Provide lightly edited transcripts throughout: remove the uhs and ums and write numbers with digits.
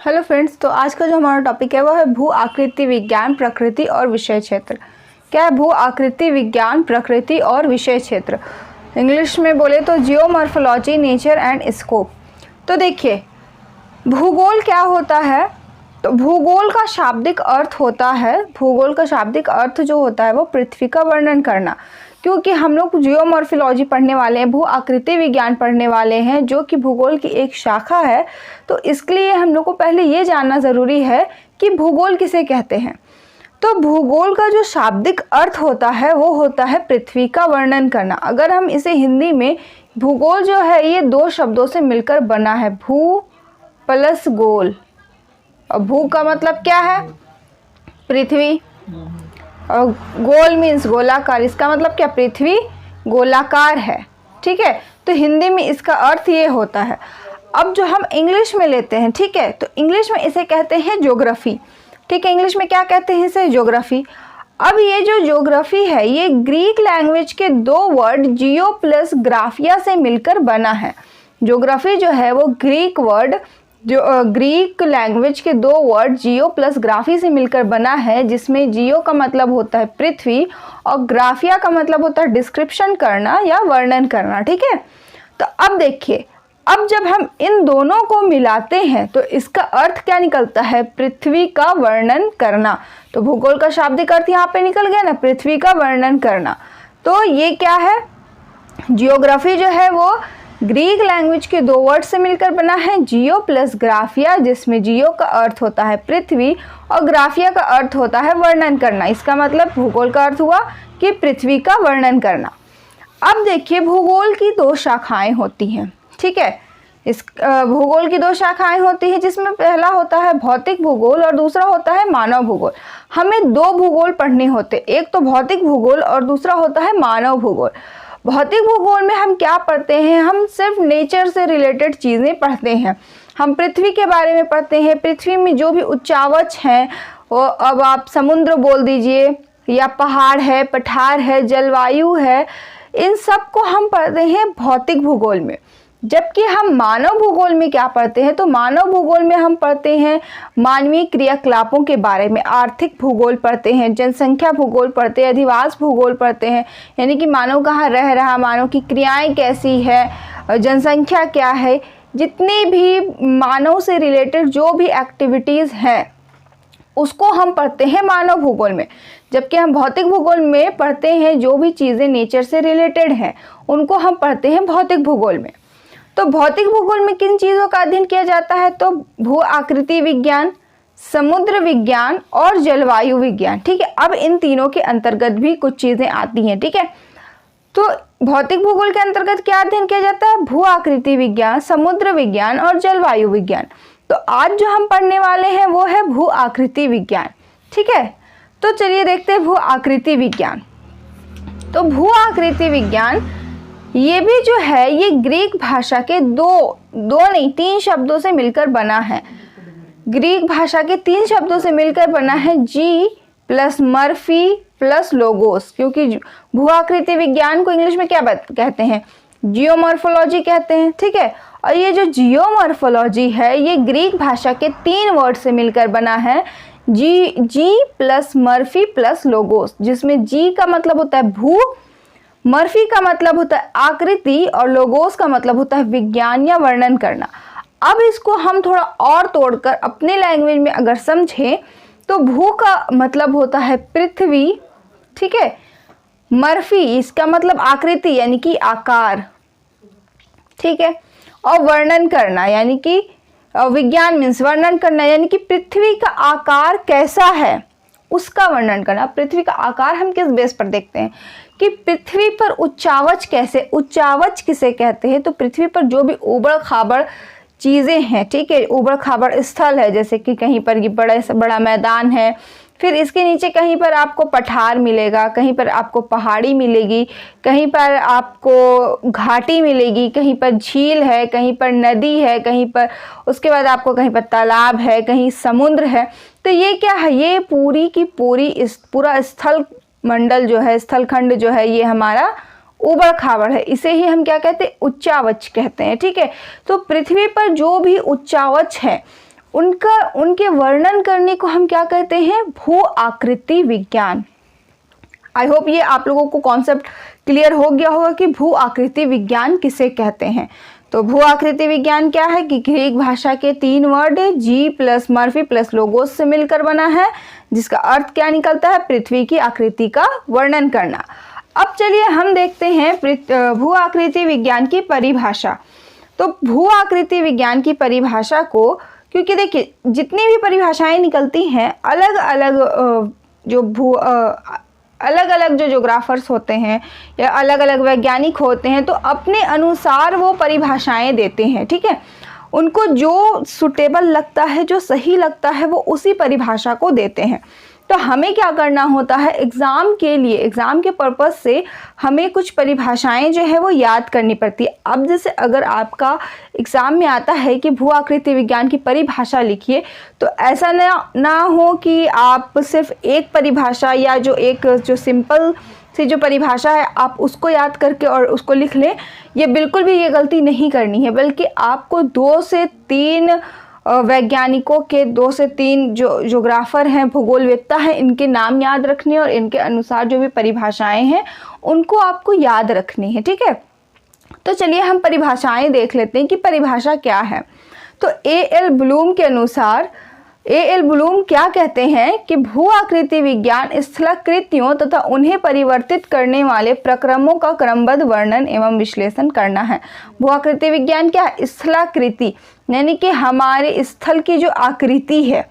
Hello friends, तो आज का जो हमारा टॉपिक है वो है भू आकृति विज्ञान, प्रकृति और विषय क्षेत्र। क्या है भू आकृति विज्ञान, प्रकृति और विषय क्षेत्र? इंग्लिश में बोले तो जियोमॉर्फोलॉजी, नेचर एंड स्कोप। तो देखिए, भूगोल क्या होता है? तो भूगोल का शाब्दिक अर्थ होता है, भूगोल का शाब्दिक अर्थ जो होता है वो पृथ्वी का वर्णन करना। क्योंकि हम लोग जियोमॉर्फोलॉजी पढ़ने वाले हैं, भू आकृति विज्ञान पढ़ने वाले हैं, जो कि भूगोल की एक शाखा है। तो इसके लिए हम लोग को पहले ये जानना ज़रूरी है कि भूगोल किसे कहते हैं। तो भूगोल का जो शाब्दिक अर्थ होता है वो होता है पृथ्वी का वर्णन करना। अगर हम इसे हिंदी में, भूगोल जो है ये दो शब्दों से मिलकर बना है, भू प्लस गोल। और भू का मतलब क्या है? पृथ्वी, और गोल मीन्स गोलाकार। इसका मतलब क्या? पृथ्वी गोलाकार है। ठीक है, तो हिंदी में इसका अर्थ ये होता है। अब जो हम इंग्लिश में लेते हैं, ठीक है, तो इंग्लिश में इसे कहते हैं ज्योग्राफी। ठीक है, इंग्लिश में क्या कहते हैं इसे? ज्योग्राफी। अब ये जो ज्योग्राफी है ये ग्रीक लैंग्वेज के दो वर्ड जियो प्लस ग्राफिया से मिलकर बना है। ज्योग्राफी जो है वो ग्रीक वर्ड, जो ग्रीक लैंग्वेज के दो वर्ड जियो प्लस ग्राफी से मिलकर बना है, जिसमें जियो का मतलब होता है पृथ्वी और ग्राफिया का मतलब होता है डिस्क्रिप्शन करना या वर्णन करना। ठीक है, तो अब देखिए, अब जब हम इन दोनों को मिलाते हैं तो इसका अर्थ क्या निकलता है? पृथ्वी का वर्णन करना। तो भूगोल का शाब्दिक अर्थ यहाँ पे निकल गया ना, पृथ्वी का वर्णन करना। तो ये क्या है? जियोग्राफी जो है वो ग्रीक लैंग्वेज के दो वर्ड से मिलकर बना है, जियो प्लस ग्राफिया, जिसमें जियो का अर्थ होता है पृथ्वी और ग्राफिया का अर्थ होता है वर्णन करना। इसका मतलब भूगोल का अर्थ हुआ कि पृथ्वी का वर्णन करना। अब देखिए, भूगोल की दो शाखाएं होती हैं। ठीक है, इस भूगोल की दो शाखाएं होती हैं, जिसमें पहला होता है भौतिक भूगोल और दूसरा होता है मानव भूगोल। हमें दो भूगोल पढ़ने होते, एक तो भौतिक भूगोल और दूसरा होता है मानव भूगोल। भौतिक भूगोल में हम क्या पढ़ते हैं? हम सिर्फ नेचर से रिलेटेड चीज़ें पढ़ते हैं। हम पृथ्वी के बारे में पढ़ते हैं, पृथ्वी में जो भी उच्चावच हैं, वो अब आप समुद्र बोल दीजिए या पहाड़ है, पठार है, जलवायु है, इन सब को हम पढ़ते हैं भौतिक भूगोल में। जबकि हम मानव भूगोल में क्या पढ़ते हैं? तो मानव भूगोल में हम पढ़ते हैं मानवीय क्रियाकलापों के बारे में, आर्थिक भूगोल पढ़ते हैं, जनसंख्या भूगोल पढ़ते हैं, अधिवास भूगोल पढ़ते हैं, यानी कि मानव कहाँ रह रहा, मानव की क्रियाएं कैसी है, जनसंख्या क्या है, जितनी भी मानव से रिलेटेड जो भी एक्टिविटीज़ हैं उसको हम पढ़ते हैं मानव भूगोल में। जबकि हम भौतिक भूगोल में पढ़ते हैं जो भी चीज़ें नेचर से रिलेटेड हैं उनको हम पढ़ते हैं भौतिक भूगोल में। तो भौतिक भूगोल में किन चीज़ों का अध्ययन किया जाता है? तो भू आकृति विज्ञान, समुद्र विज्ञान और जलवायु विज्ञान। ठीक है, अब इन तीनों के अंतर्गत भी कुछ चीज़ें आती हैं। ठीक है, तो भौतिक भूगोल के अंतर्गत क्या अध्ययन किया जाता है? भू आकृति विज्ञान, समुद्र विज्ञान और जलवायु विज्ञान। तो आज जो हम पढ़ने वाले हैं वो है भू आकृति विज्ञान। ठीक है, तो चलिए देखते हैं भू आकृति विज्ञान। तो भू आकृति विज्ञान ये भी जो है ये ग्रीक भाषा के दो नहीं 3 शब्दों से मिलकर बना है। ग्रीक भाषा के 3 शब्दों से मिलकर बना है, जी प्लस मर्फी प्लस लोगोस। क्योंकि भू आकृति विज्ञान को इंग्लिश में क्या कहते हैं? जियोमॉर्फोलॉजी कहते हैं। ठीक है, और ये जो जियोमॉर्फोलॉजी है ये ग्रीक भाषा के 3 वर्ड से मिलकर बना है, जी प्लस मर्फी प्लस लोगोस, जिसमें जी का मतलब होता है भू, मर्फी का मतलब होता है आकृति और लोगोस का मतलब होता है विज्ञान या वर्णन करना। अब इसको हम थोड़ा और तोड़कर अपने लैंग्वेज में अगर समझें तो भू का मतलब होता है पृथ्वी। ठीक है, मर्फी इसका मतलब आकृति यानी कि आकार। ठीक है, और वर्णन करना यानी कि विज्ञान मीन्स वर्णन करना, यानी कि पृथ्वी का आकार कैसा है उसका वर्णन करना। पृथ्वी का आकार हम किस बेस पर देखते हैं कि पृथ्वी पर उच्चावच कैसे, उच्चावच किसे कहते हैं? तो पृथ्वी पर जो भी उबड़ खाबड़ चीज़ें हैं, ठीक है, उबड़ खाबड़ स्थल है, जैसे कि कहीं पर ये बड़ा से बड़ा मैदान है, फिर इसके नीचे कहीं पर आपको पठार मिलेगा, कहीं पर आपको पहाड़ी मिलेगी, कहीं पर आपको घाटी मिलेगी, कहीं पर झील है, कहीं पर नदी है, कहीं पर उसके बाद आपको कहीं पर तालाब है, कहीं समुद्र है। तो ये क्या है? ये पूरी की पूरी पूरा स्थल मंडल जो है, स्थलखंड जो है, ये हमारा उबड़ खाबड़ है। इसे ही हम क्या कहते हैं? उच्चावच कहते हैं। ठीक है, तो पृथ्वी पर जो भी उच्चावच है उनके वर्णन करने को हम क्या कहते हैं? भू आकृति विज्ञान। आई होप ये आप लोगों को कॉन्सेप्ट क्लियर हो गया होगा कि भू आकृति विज्ञान किसे कहते हैं। तो भू आकृति विज्ञान क्या है कि ग्रीक भाषा के 3 वर्ड है, जी प्लस मर्फी प्लस लोगोस से मिलकर बना है, जिसका अर्थ क्या निकलता है? पृथ्वी की आकृति का वर्णन करना। अब चलिए हम देखते हैं भू आकृति विज्ञान की परिभाषा। तो भू आकृति विज्ञान की परिभाषा को, क्योंकि देखिए जितनी भी परिभाषाएं निकलती हैं अलग अलग जो ज्योग्राफर्स होते हैं या अलग अलग वैज्ञानिक होते हैं, तो अपने अनुसार वो परिभाषाएं देते हैं। ठीक है, उनको जो सुटेबल लगता है, जो सही लगता है, वो उसी परिभाषा को देते हैं। तो हमें क्या करना होता है? एग्ज़ाम के लिए, एग्ज़ाम के पर्पस से हमें कुछ परिभाषाएं जो है वो याद करनी पड़ती है। अब जैसे अगर आपका एग्ज़ाम में आता है कि भू आकृति विज्ञान की परिभाषा लिखिए, तो ऐसा ना हो कि आप सिर्फ एक परिभाषा या जो सिंपल सी जो परिभाषा है आप उसको याद करके और उसको लिख लें। ये बिल्कुल भी ये गलती नहीं करनी है, बल्कि आपको 2 से 3 वैज्ञानिकों के 2 से 3 जो ज्योग्राफर हैं, भूगोलवेत्ता हैं, इनके नाम याद रखने और इनके अनुसार जो भी परिभाषाएं हैं उनको आपको याद रखनी है। ठीक है, तो चलिए हम परिभाषाएं देख लेते हैं कि परिभाषा क्या है। तो ए.एल. ब्लूम के अनुसार, ए.एल. ब्लूम क्या कहते हैं कि भू आकृति विज्ञान स्थलाकृतियों तथा उन्हें परिवर्तित करने वाले प्रक्रमों का क्रमबद्ध वर्णन एवं विश्लेषण करना है। भू आकृति विज्ञान क्या है? स्थलाकृति, यानी कि हमारे स्थल की जो आकृति है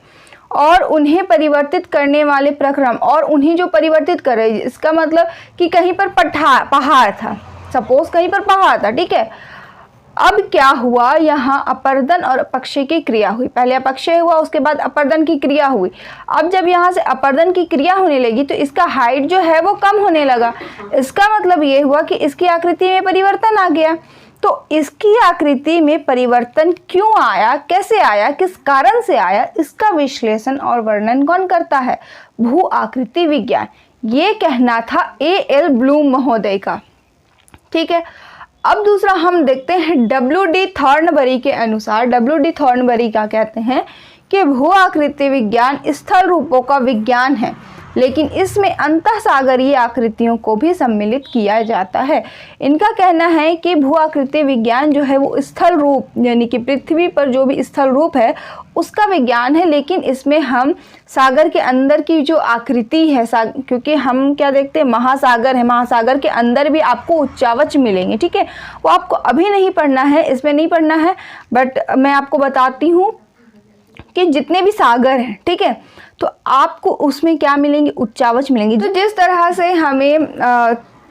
और उन्हें परिवर्तित करने वाले प्रक्रम, और उन्हें जो परिवर्तित करे, इसका मतलब कि कहीं पर पहाड़ था, सपोज कहीं पर पहाड़ था। ठीक है, अब क्या हुआ? यहाँ अपर्दन और अपक्षय की क्रिया हुई। पहले अपक्षय हुआ, उसके बाद अपर्दन की क्रिया हुई। अब जब यहाँ से अपर्दन की क्रिया होने लगी तो इसका हाइट जो है वो कम होने लगा। इसका मतलब ये हुआ कि इसकी आकृति में परिवर्तन आ गया। तो इसकी आकृति में परिवर्तन क्यों आया, कैसे आया, किस कारण से आया, इसका विश्लेषण और वर्णन कौन करता है? भू आकृति विज्ञान। ये कहना था ए.एल. ब्लूम महोदय का। ठीक है, अब दूसरा हम देखते हैं डब्ल्यू.डी. थॉर्नबरी के अनुसार। डब्ल्यू.डी. थॉर्नबरी क्या कहते हैं कि भू आकृति विज्ञान स्थल रूपों का विज्ञान है, लेकिन इसमें अंतःसागरीय आकृतियों को भी सम्मिलित किया जाता है। इनका कहना है कि भू आकृति विज्ञान जो है वो स्थल रूप, यानी कि पृथ्वी पर जो भी स्थल रूप है उसका विज्ञान है, लेकिन इसमें हम सागर के अंदर की जो आकृति है, क्योंकि हम क्या देखते हैं, महासागर है, महासागर के अंदर भी आपको उच्चावच मिलेंगे। ठीक है, वो आपको अभी नहीं पढ़ना है, इसमें नहीं पढ़ना है, बट मैं आपको बताती हूँ कि जितने भी सागर हैं, ठीक है, तो आपको उसमें क्या मिलेंगे? उच्चावच मिलेंगे। तो जिस तरह से हमें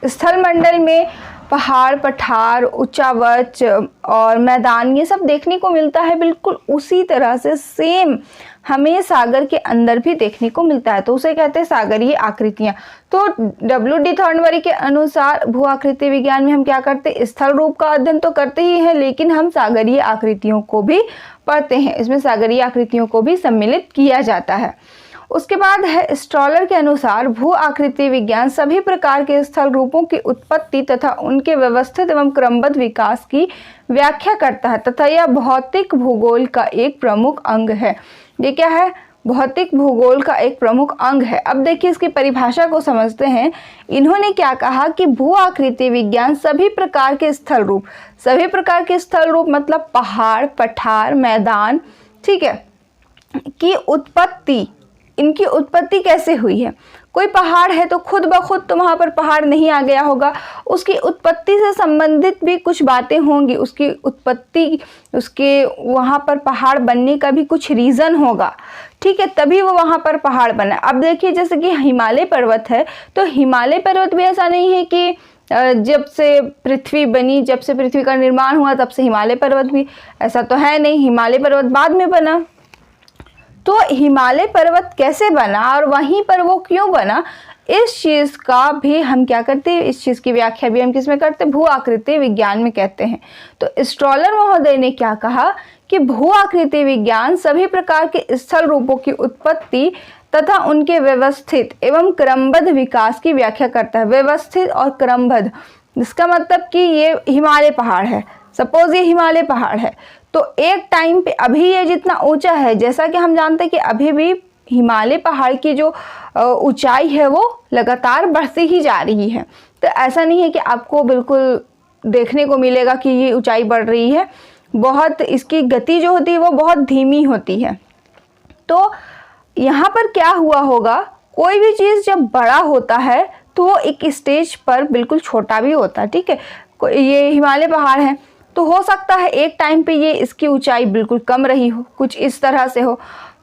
स्थल मंडल में पहाड़, पठार, उच्चावच और मैदान ये सब देखने को मिलता है, बिल्कुल उसी तरह से सेम हमें सागर के अंदर भी देखने को मिलता है। तो उसे कहते हैं सागरीय आकृतियाँ। तो डब्ल्यू.डी. थॉर्नबरी के अनुसार भू आकृति विज्ञान में हम क्या करते हैं? स्थल रूप का अध्ययन तो करते ही हैं, लेकिन हम सागरीय आकृतियों को भी पढ़ते हैं। इसमें सागरीय आकृतियों को भी सम्मिलित किया जाता है। उसके बाद है स्ट्रॉलर के अनुसार भू आकृति विज्ञान सभी प्रकार के स्थल रूपों की उत्पत्ति तथा उनके व्यवस्थित एवं क्रमबद्ध विकास की व्याख्या करता है तथा यह भौतिक भूगोल का एक प्रमुख अंग है। ये क्या है? भौतिक भूगोल का एक प्रमुख अंग है। अब देखिए इसकी परिभाषा को समझते हैं। इन्होंने क्या कहा कि भू आकृति विज्ञान सभी प्रकार के स्थल रूप, सभी प्रकार के स्थल रूप मतलब पहाड़, पठार, मैदान, ठीक है, की उत्पत्ति, इनकी उत्पत्ति कैसे हुई है? कोई पहाड़ है तो खुद ब खुद तो वहाँ पर पहाड़ नहीं आ गया होगा, उसकी उत्पत्ति से संबंधित भी कुछ बातें होंगी, उसकी उत्पत्ति, उसके वहाँ पर पहाड़ बनने का भी कुछ रीज़न होगा, ठीक है, तभी वो वहाँ पर पहाड़ बना। अब देखिए जैसे कि हिमालय पर्वत है, तो हिमालय पर्वत भी ऐसा नहीं है कि जब से पृथ्वी बनी, जब से पृथ्वी का निर्माण हुआ तब से हिमालय पर्वत भी, ऐसा तो है नहीं। हिमालय पर्वत बाद में बना। तो हिमालय पर्वत कैसे बना और वहीं पर वो क्यों बना, इस चीज़ का भी हम क्या करते हैं, इस चीज़ की व्याख्या भी हम किस में करते हैं? भू आकृति विज्ञान में कहते हैं। तो स्ट्रॉलर महोदय ने क्या कहा कि भू आकृति विज्ञान सभी प्रकार के स्थल रूपों की उत्पत्ति तथा उनके व्यवस्थित एवं क्रमबद्ध विकास की व्याख्या करता है। व्यवस्थित और क्रमबद्ध, इसका मतलब कि ये हिमालय पहाड़ है, सपोज ये हिमालय पहाड़ है, तो एक टाइम पे अभी ये जितना ऊंचा है, जैसा कि हम जानते हैं कि अभी भी हिमालय पहाड़ की जो ऊंचाई है वो लगातार बढ़ती ही जा रही है। तो ऐसा नहीं है कि आपको बिल्कुल देखने को मिलेगा कि ये ऊंचाई बढ़ रही है, बहुत इसकी गति जो होती है वो बहुत धीमी होती है। तो यहाँ पर क्या हुआ होगा, कोई भी चीज़ जब बड़ा होता है तो वो एक स्टेज पर बिल्कुल छोटा भी होता है, ठीक है। ये हिमालय पहाड़ है, तो हो सकता है एक टाइम पे ये इसकी ऊंचाई बिल्कुल कम रही हो, कुछ इस तरह से हो।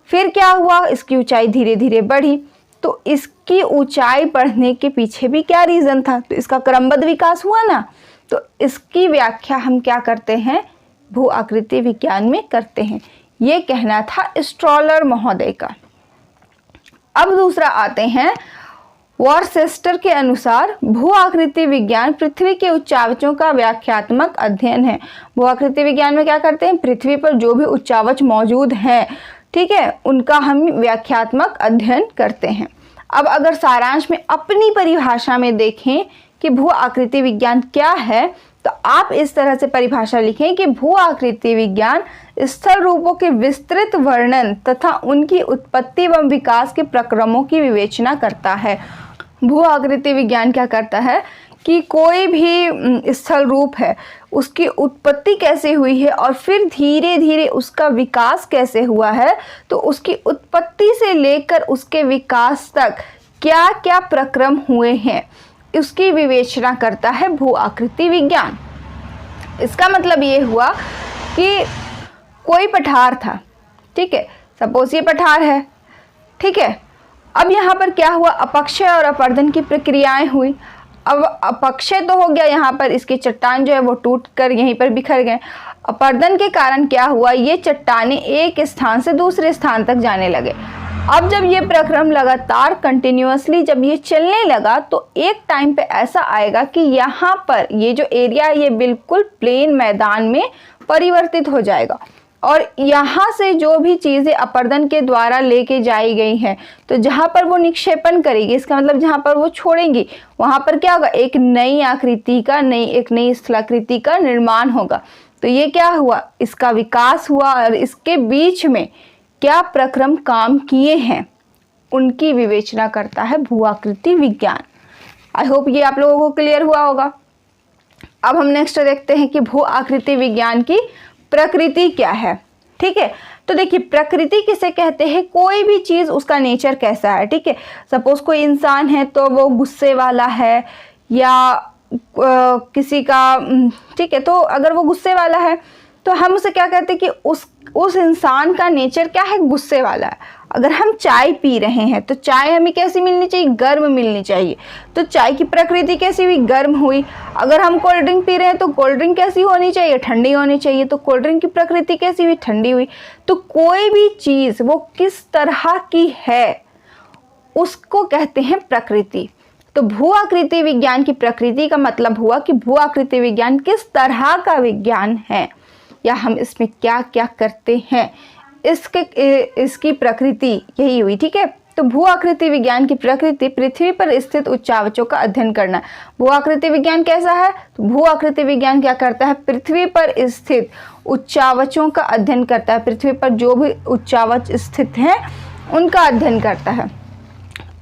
फिर क्या हुआ, इसकी ऊंचाई धीरे धीरे बढ़ी। तो इसकी ऊंचाई बढ़ने के पीछे भी क्या रीज़न था, तो इसका क्रमबद्ध विकास हुआ ना। तो इसकी व्याख्या हम क्या करते हैं, भू आकृति विज्ञान में करते हैं। ये कहना था स्ट्रॉलर महोदय का। अब दूसरा आते हैं, वॉरचेस्टर के अनुसार भू आकृति विज्ञान पृथ्वी के उच्चावचों का व्याख्यात्मक अध्ययन है। भू आकृति विज्ञान में क्या करते हैं, पृथ्वी पर जो भी उच्चावच मौजूद हैं, ठीक है, उनका हम व्याख्यात्मक अध्ययन करते हैं। अब अगर सारांश में अपनी परिभाषा में देखें कि भू आकृति विज्ञान क्या है, तो आप इस तरह से परिभाषा लिखें कि भू आकृति विज्ञान स्थल रूपों के विस्तृत वर्णन तथा उनकी उत्पत्ति एवं विकास के प्रक्रमों की विवेचना करता है। भू आकृति विज्ञान क्या करता है कि कोई भी स्थल रूप है, उसकी उत्पत्ति कैसे हुई है और फिर धीरे धीरे उसका विकास कैसे हुआ है, तो उसकी उत्पत्ति से लेकर उसके विकास तक क्या क्या प्रक्रम हुए हैं, उसकी विवेचना करता है भू आकृति विज्ञान। इसका मतलब ये हुआ कि कोई पठार था, ठीक है, सपोज ये पठार है, ठीक है। अब यहाँ पर क्या हुआ, अपक्षय और अपर्दन की प्रक्रियाएं हुई। अब अपक्षय तो हो गया, यहाँ पर इसकी चट्टान जो है वो टूट कर यहीं पर बिखर गए। अपर्दन के कारण क्या हुआ, ये चट्टानें एक स्थान से दूसरे स्थान तक जाने लगे। अब जब ये प्रक्रम लगातार कंटिन्यूअसली जब ये चलने लगा, तो एक टाइम पे ऐसा आएगा कि यहाँ पर ये जो एरिया है ये बिल्कुल प्लेन मैदान में परिवर्तित हो जाएगा। और यहाँ से जो भी चीज़ें अपर्दन के द्वारा लेके जाई गई हैं, तो जहाँ पर वो निक्षेपण करेगी, इसका मतलब जहाँ पर वो छोड़ेंगी, वहाँ पर क्या होगा, एक नई आकृति का एक नई स्थलाकृति का निर्माण होगा। तो ये क्या हुआ, इसका विकास हुआ और इसके बीच में क्या प्रक्रम काम किए हैं, उनकी विवेचना करता है भू आकृति विज्ञान। आई होप ये आप लोगों को क्लियर हुआ होगा। अब हम नेक्स्ट देखते हैं कि भू आकृति विज्ञान की प्रकृति क्या है, ठीक है। तो देखिए, प्रकृति किसे कहते हैं, कोई भी चीज़ उसका नेचर कैसा है, ठीक है। सपोज कोई इंसान है तो वो गुस्से वाला है या किसी का, ठीक है, तो अगर वो गुस्से वाला है तो हम उसे क्या कहते हैं कि उस इंसान का नेचर क्या है, गुस्से वाला है। अगर हम चाय पी रहे हैं तो चाय हमें कैसी मिलनी चाहिए, गर्म मिलनी चाहिए। तो चाय की प्रकृति कैसी हुई, गर्म हुई। अगर हम कोल्ड ड्रिंक पी रहे हैं तो कोल्ड ड्रिंक कैसी होनी चाहिए, ठंडी होनी चाहिए। तो कोल्ड ड्रिंक की प्रकृति कैसी हुई, ठंडी हुई। तो कोई भी चीज़ वो किस तरह की है उसको कहते हैं प्रकृति। तो भू आकृति विज्ञान की प्रकृति का मतलब हुआ कि भू आकृति विज्ञान किस तरह का विज्ञान है, या हम इसमें क्या क्या करते हैं, इसकी प्रकृति यही हुई, ठीक है। तो भू आकृति विज्ञान की प्रकृति पृथ्वी पर स्थित उच्चावचों का अध्ययन करना। भू आकृति विज्ञान कैसा है, तो भू आकृति विज्ञान क्या करता है, पृथ्वी पर स्थित उच्चावचों का अध्ययन करता है। पृथ्वी पर जो भी उच्चावच स्थित हैं उनका अध्ययन करता है।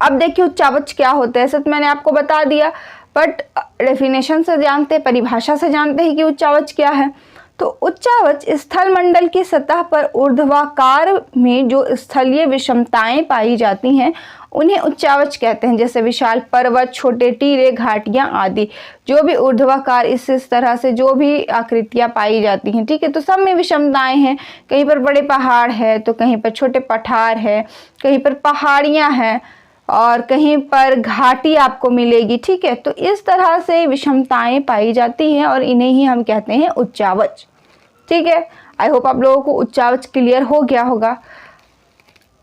अब देखिए, उच्चावच क्या होते हैं, सब मैंने आपको बता दिया, बट डेफिनेशन से जानते हैं, परिभाषा से जानते हैं कि उच्चावच क्या है। तो उच्चावच स्थल मंडल की सतह पर ऊर्ध्वाकार में जो स्थलीय विषमताएं पाई जाती हैं उन्हें उच्चावच कहते हैं। जैसे विशाल पर्वत, छोटे टीले, घाटियां आदि, जो भी ऊर्ध्वाकार इस तरह से जो भी आकृतियां पाई जाती हैं, ठीक है। तो सब में विषमताएं हैं, कहीं पर बड़े पहाड़ है तो कहीं पर छोटे पठार है, कहीं पर पहाड़ियाँ हैं और कहीं पर घाटी आपको मिलेगी, ठीक है। तो इस तरह से विषमताएं पाई जाती हैं और इन्हें ही हम कहते हैं उच्चावच, ठीक है। आई होप आप लोगों को उच्चावच क्लियर हो गया होगा।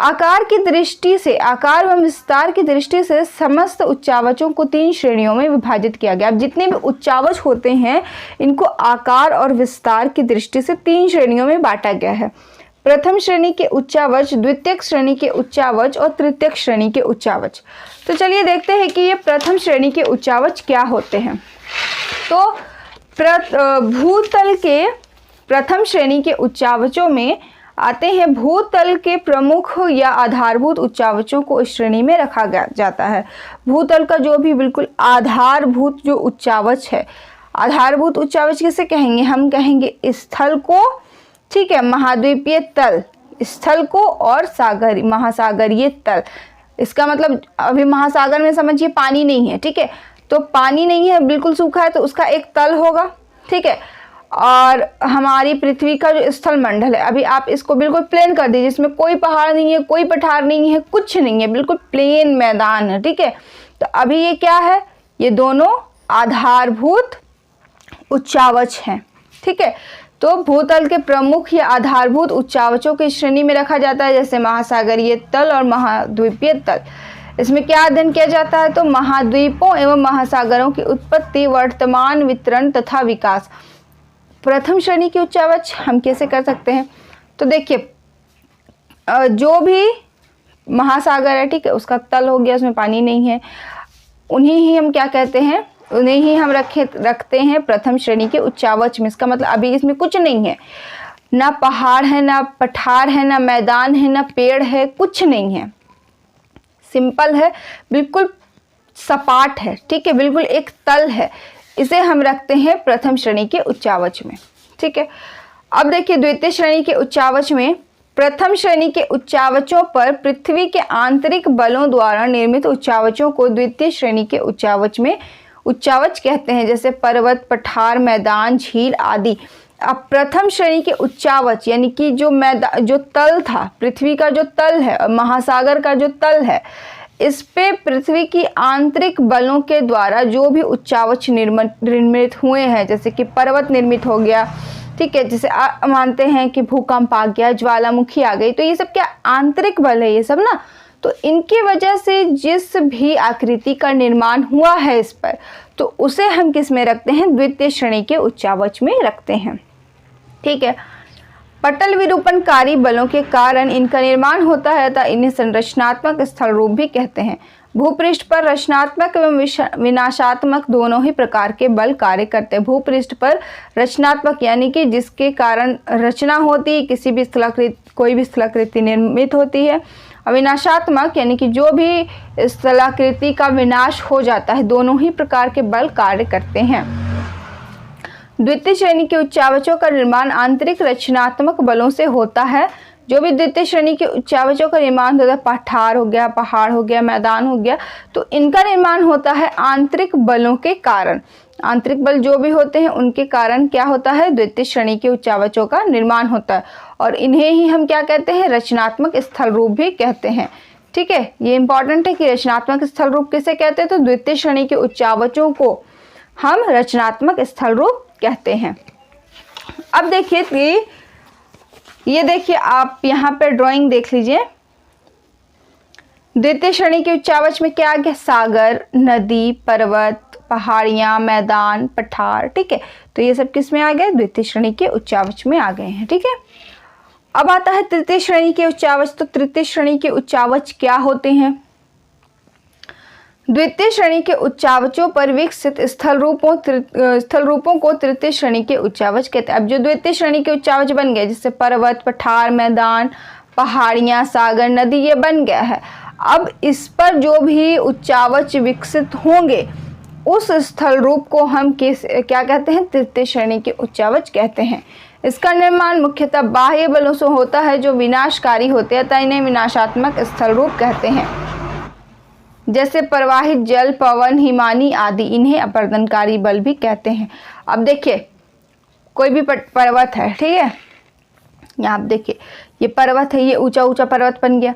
आकार की दृष्टि से, आकार एवं विस्तार की दृष्टि से समस्त उच्चावचों को 3 श्रेणियों में विभाजित किया गया। अब जितने भी उच्चावच होते हैं इनको आकार और विस्तार की दृष्टि से 3 श्रेणियों में बांटा गया है। प्रथम श्रेणी के उच्चावच, द्वितीय श्रेणी के उच्चावच और तृतीय श्रेणी के उच्चावच। तो चलिए देखते हैं कि ये प्रथम श्रेणी के उच्चावच क्या होते हैं। तो भूतल के प्रथम श्रेणी के उच्चावचों में आते हैं। भूतल के प्रमुख या आधारभूत उच्चावचों को इस श्रेणी में रखा जाता है। भूतल का जो भी बिल्कुल आधारभूत जो उच्चावच है, आधारभूत उच्चावच किसे कहेंगे? हम कहेंगे स्थल को, ठीक है, महाद्वीपीय तल स्थल को, और सागर महासागरीय तल। इसका मतलब अभी महासागर में समझिए पानी नहीं है, ठीक है, तो पानी नहीं है, बिल्कुल सूखा है, तो उसका एक तल होगा, ठीक है। और हमारी पृथ्वी का जो स्थल मंडल है, अभी आप इसको बिल्कुल प्लेन कर दीजिए, इसमें कोई पहाड़ नहीं है, कोई पठार नहीं है, कुछ नहीं है, बिल्कुल प्लेन मैदान है, ठीक है। तो अभी ये क्या है? ये दोनों आधारभूत उच्चावच हैं, ठीक है। तो भूतल के प्रमुख या आधारभूत उच्चावचों की श्रेणी में रखा जाता है, जैसे महासागरीय तल और महाद्वीपीय तल। इसमें क्या अध्ययन किया जाता है? तो महाद्वीपों एवं महासागरों की उत्पत्ति, वर्तमान वितरण तथा विकास। प्रथम श्रेणी की उच्चावच हम कैसे कर सकते हैं? तो देखिए, जो भी महासागर है, ठीक है, उसका तल हो गया, उसमें पानी नहीं है, उन्हीं ही हम क्या कहते हैं? उन्हें ही हम रखते हैं प्रथम श्रेणी के उच्चावच में। इसका मतलब अभी इसमें कुछ नहीं है, ना पहाड़ है, ना पठार है, ना मैदान है, ना पेड़ है, कुछ नहीं है, सिंपल है, बिल्कुल सपाट है, ठीक है, बिल्कुल एक तल है। इसे हम रखते हैं प्रथम श्रेणी के उच्चावच में, ठीक है। अब देखिए, द्वितीय श्रेणी के उच्चावच में प्रथम श्रेणी के उच्चावचों पर पृथ्वी के आंतरिक बलों द्वारा निर्मित उच्चावचों को द्वितीय श्रेणी के उच्चावच में उच्चावच कहते हैं, जैसे पर्वत, पठार, मैदान, झील आदि। अब प्रथम श्रेणी के उच्चावच यानी कि जो तल था, पृथ्वी का जो तल है और महासागर का जो तल है, इस पे पृथ्वी की आंतरिक बलों के द्वारा जो भी उच्चावच निर्मित हुए हैं, जैसे कि पर्वत निर्मित हो गया, ठीक है, जैसे मानते हैं कि भूकंप आ गया, ज्वालामुखी आ गई, तो ये सब क्या आंतरिक बल है ये सब ना। तो इनकी वजह से जिस भी आकृति का निर्माण हुआ है इस पर, तो उसे हम किस में रखते हैं? द्वितीय श्रेणी के उच्चावच में रखते हैं, ठीक है। पटल विरूपणकारी बलों के कारण इनका निर्माण होता है, अतः इन्हें संरचनात्मक स्थल रूप भी कहते हैं। भूपृष्ठ पर रचनात्मक एवं विनाशात्मक दोनों ही प्रकार के बल कार्य करते हैं। भूपृष्ठ पर रचनात्मक यानी कि जिसके कारण रचना होती है, किसी भी कोई भी स्थलाकृति निर्मित होती है, और विनाशात्मक यानी कि जो भी स्थलाकृति का विनाश हो जाता है, दोनों ही प्रकार के बल कार्य करते हैं। द्वितीय श्रेणी के उच्चावचों का निर्माण आंतरिक रचनात्मक बलों से होता है। जो भी द्वितीय श्रेणी के उच्चावचों का निर्माण होता है, पठार हो गया, पहाड़ हो गया, मैदान हो गया, तो इनका निर्माण होता है आंतरिक बलों के कारण। आंतरिक बल जो भी होते हैं उनके कारण क्या होता है? द्वितीय श्रेणी के उच्चावचों का निर्माण होता है, और इन्हें ही हम क्या कहते हैं? रचनात्मक स्थल रूप भी कहते हैं, ठीक है। ये इंपॉर्टेंट है कि रचनात्मक स्थल रूप किसे कहते हैं? तो द्वितीय श्रेणी के उच्चावचों को हम रचनात्मक स्थल रूप कहते हैं। अब देखिए कि ये देखिए, आप यहाँ पे ड्राइंग देख लीजिए। द्वितीय श्रेणी के उच्चावच में क्या आ गया? सागर, नदी, पर्वत, पहाड़ियाँ, मैदान, पठार, ठीक है। तो ये सब किस में आ गए? द्वितीय श्रेणी के उच्चावच में आ गए हैं, ठीक है। अब आता है तृतीय श्रेणी के उच्चावच। तो तृतीय श्रेणी के उच्चावच क्या होते हैं? द्वितीय श्रेणी के उच्चावचों पर विकसित स्थल रूपों को तृतीय श्रेणी के उच्चावच कहते हैं। अब जो द्वितीय श्रेणी के उच्चावच बन गए, जैसे पर्वत, पठार, मैदान, पहाड़ियाँ, सागर, नदी, ये बन गया है। अब इस पर जो भी उच्चावच विकसित होंगे, उस स्थल रूप को हम क्या कहते हैं? तृतीय श्रेणी के उच्चावच कहते हैं। इसका निर्माण मुख्यतः बाह्य बलों से होता है जो विनाशकारी होते हैं, अतः इन्हें विनाशात्मक स्थल रूप कहते हैं। जैसे प्रवाहित जल, पवन, हिमानी आदि, इन्हें अपर्दनकारी बल भी कहते हैं। अब देखिए, कोई भी पर्वत है, ठीक है, यहाँ आप देखिए ये पर्वत है, ये ऊंचा ऊंचा पर्वत बन गया।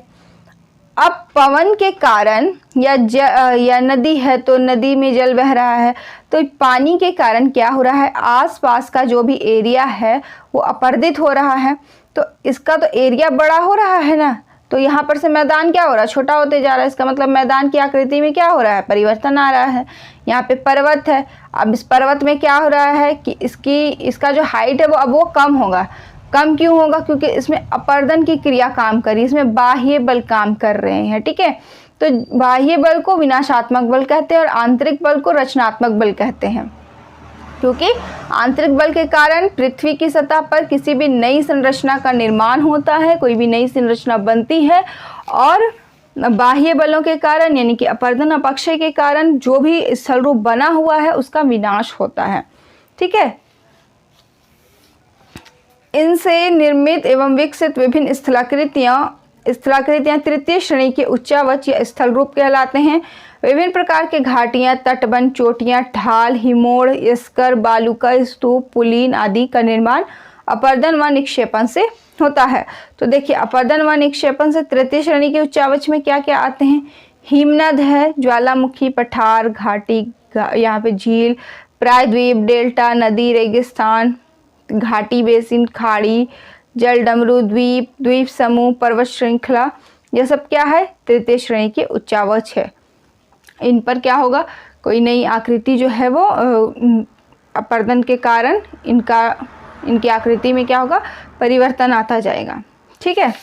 अब पवन के कारण या नदी है, तो नदी में जल बह रहा है, तो पानी के कारण क्या हो रहा है? आसपास का जो भी एरिया है वो अपर्दित हो रहा है, तो इसका तो एरिया बड़ा हो रहा है ना, तो यहाँ पर से मैदान क्या हो रहा है? छोटा होते जा रहा है। इसका मतलब मैदान की आकृति में क्या हो रहा है? परिवर्तन आ रहा है। यहाँ पे पर्वत है, अब इस पर्वत में क्या हो रहा है कि इसका जो हाइट है वो कम होगा। कम क्यों होगा? क्योंकि इसमें अपर्दन की क्रिया काम कर रही है, इसमें बाह्य बल काम कर रहे हैं, ठीक है। तो बाह्य बल को विनाशात्मक बल कहते हैं और आंतरिक बल को रचनात्मक बल कहते हैं। क्योंकि आंतरिक बल के कारण पृथ्वी की सतह पर किसी भी नई संरचना का निर्माण होता है, कोई भी नई संरचना बनती है, और बाह्य बलों के कारण यानी कि अपरदन अपक्षय के कारण जो भी स्थल रूप बना हुआ है उसका विनाश होता है। ठीक है, इनसे निर्मित एवं विकसित विभिन्न स्थलाकृतियां तृतीय श्रेणी के उच्चावच या स्थल रूप कहलाते हैं। विभिन्न प्रकार के घाटियां, तटबंध, चोटियां, ढाल, हिमोड़, स्कर, बालुका, स्तूप, पुलीन आदि का निर्माण अपरदन व निक्षेपण से होता है। तो देखिए, अपरदन व निक्षेपण से तृतीय श्रेणी के उच्चावच में क्या क्या आते हैं? हिमनद है, ज्वालामुखी, पठार, घाटी, यहाँ पे झील, प्रायद्वीप, डेल्टा, नदी, रेगिस्तान, घाटी, बेसिन, खाड़ी, जल डमरू, द्वीप, द्वीप समूह, पर्वत श्रृंखला, यह सब क्या है? तृतीय श्रेणी के उच्चावच है। इन पर क्या होगा? कोई नई आकृति जो है वो अपरदन के कारण इनकी आकृति में क्या होगा? परिवर्तन आता जाएगा। ठीक है,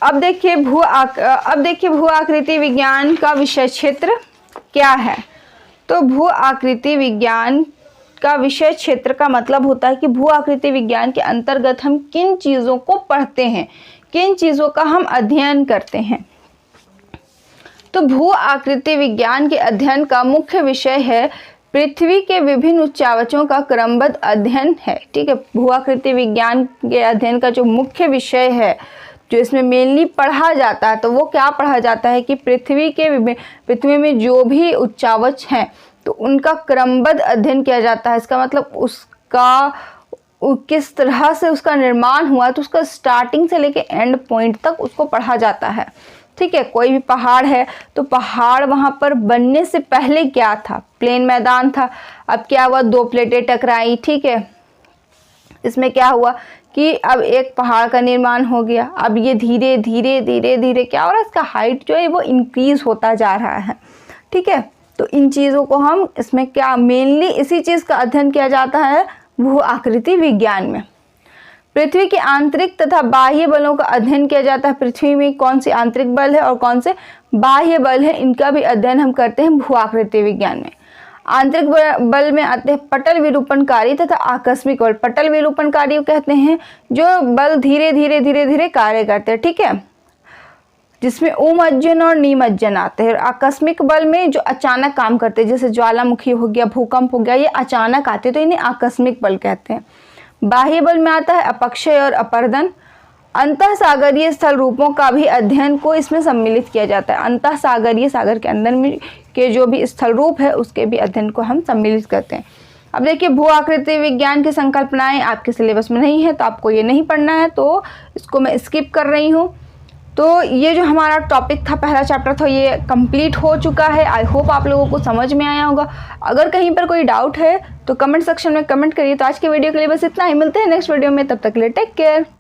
अब देखिए भू आकृति विज्ञान का विषय क्षेत्र क्या है। तो भू आकृति विज्ञान का विषय क्षेत्र का मतलब होता है कि भू आकृति विज्ञान के अंतर्गत हम किन चीज़ों को पढ़ते हैं, किन चीज़ों का हम अध्ययन करते हैं। तो भू आकृति विज्ञान के अध्ययन का मुख्य विषय है पृथ्वी के विभिन्न उच्चावचों का क्रमबद्ध अध्ययन है। ठीक है, भू आकृति विज्ञान के अध्ययन का जो मुख्य विषय है, जो इसमें मेनली पढ़ा जाता है, तो वो क्या पढ़ा जाता है कि पृथ्वी में जो भी उच्चावच हैं तो उनका क्रमबद्ध अध्ययन किया जाता है। इसका मतलब किस तरह से उसका निर्माण हुआ, तो उसका स्टार्टिंग से लेके एंड पॉइंट तक उसको पढ़ा जाता है। ठीक है, कोई भी पहाड़ है तो पहाड़ वहाँ पर बनने से पहले क्या था? प्लेन मैदान था। अब क्या हुआ? दो प्लेटें टकराई। ठीक है, इसमें क्या हुआ कि अब एक पहाड़ का निर्माण हो गया। अब ये धीरे धीरे धीरे धीरे क्या हो रहा है? इसका हाइट जो है वो इंक्रीज होता जा रहा है। ठीक है, तो इन चीज़ों को हम इसमें क्या मेनली इसी चीज़ का अध्ययन किया जाता है भू आकृति विज्ञान में। पृथ्वी के आंतरिक तथा बाह्य बलों का अध्ययन किया जाता है। पृथ्वी में कौन से आंतरिक बल है और कौन से बाह्य बल है, इनका भी अध्ययन हम करते हैं भू आकृति विज्ञान में। आंतरिक बल में आते हैं पटल विरूपणकारी तथा आकस्मिक बल। पटल विरूपणकारी कहते हैं जो बल धीरे धीरे धीरे धीरे कार्य करते हैं। ठीक है, जिसमें उमज्जन और निमज्जन आते हैं। आकस्मिक बल में जो अचानक काम करते हैं, जैसे ज्वालामुखी हो गया, भूकंप हो गया, ये अचानक आते हैं, तो इन्हें आकस्मिक बल कहते हैं। बाह्य बल में आता है अपक्षय और अपरदन। अंतः सागरीय स्थल रूपों का भी अध्ययन को इसमें सम्मिलित किया जाता है। अंतः सागरीय, सागर के अंदर में के जो भी स्थल रूप है उसके भी अध्ययन को हम सम्मिलित करते हैं। अब देखिए, भू आकृति विज्ञान की संकल्पनाएं आपके सिलेबस में नहीं है तो आपको ये नहीं पढ़ना है, तो इसको मैं स्किप कर रही हूँ। तो ये जो हमारा टॉपिक था, पहला चैप्टर था, ये कंप्लीट हो चुका है। आई होप आप लोगों को समझ में आया होगा। अगर कहीं पर कोई डाउट है तो कमेंट सेक्शन में कमेंट करिए। तो आज के वीडियो के लिए बस इतना ही। मिलते हैं नेक्स्ट वीडियो में, तब तक के लिए टेक केयर।